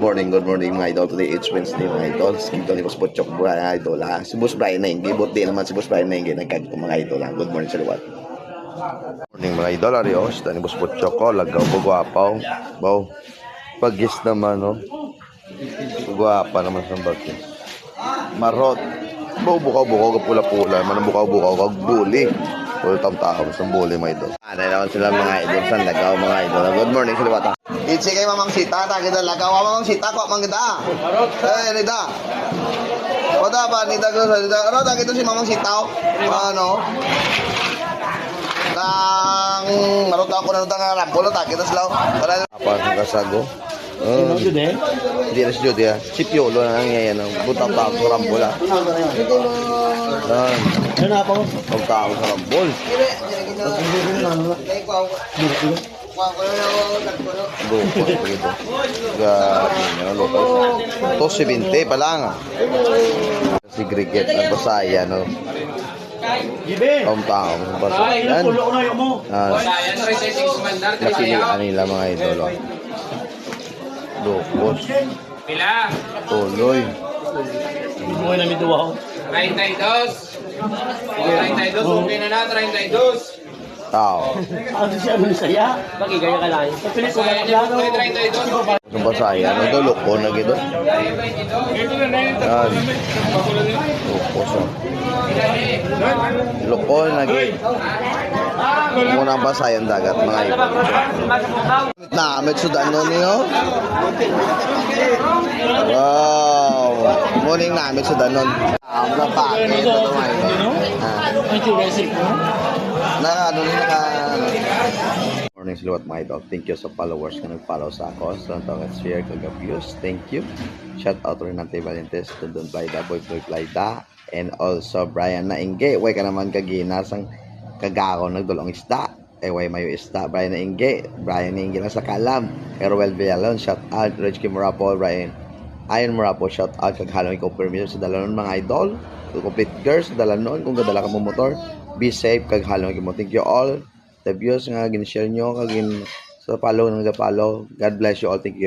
Good morning mga idol. Today it's Wednesday mga idol. Skito ni Boss Butchok mga idol ha. Si Boss Brian na hindi. Buti naman si Boss Brian na hindi. Nagkagto mga idol ha. Good morning sa liwat. Morning mga idol. Arios. Dani Boss Butchok ko. Lagaw po guwapaw. Baw. Pagis naman no. Guwapa naman sa bagis. Marot. Baw bukaw-bukaw kapula-pula. Manang bukaw-bukaw kagbuli. Puro tao sa buli mga idol. Ano naman sila mga idol. San lagaw mga idol. Good morning sa liwat ha. Itsi kay Mamang Sita, kita lagaw Mamang Sita ko mangita. Nida. Wala ba nida ko sa nida. Ano ta kita si Mamang Sita? Ano? Tang marot ako na tang rambol ta kita sila. Wala apa ang kasago. Hindi na si Judy ha. Si Piolo na nangyayari ng butang tao sa rambol ha. Ano pa ko? Butang tao sa rambol. Lupos begitu. Lupos. 270 pa lang. Si Griget ang basaya no. Tao sa basayan. Napilian nila mga idolo. Lupos. Pila. Tuloy. Mo na miduwa. 32. 32 okay na na 32. Tao. Ano siya mo saya? Bakit kaya ka lang? Pilit ko lang plano. 32. Ang basaya no do loko na gito. Lupos. Loko na gito. Muna ang basayan dagat mga idol. Namit sudan no niyo. Wow. Morning namit sudan nun. Ang napakit ito mga idol. Morning siluwat mga idol. Thank you sa followers na nag-follow sa ako. So, share, kag-views. Thank you. Shout out rin natin Valentes, Tundon Playda, Boy Playda, and also Brian Nainge. Way ka naman kaginasang kagako nagdulong isda. Way mayo isda. Brian Nainge lang sa kalam. Erwel Villalon, shout out. Reg Kimurapo, Brian Ayon Murapo, shout out. Kaghalong ikaw permission sa dalanon mga idol. Complete girls sa dalanon. Kung gadala ka mo motor, be safe. Kaghalong ikaw mo. Thank you all. The views nga gin-share nyo. Kagin sa follow ng follow. God bless you all. Thank you.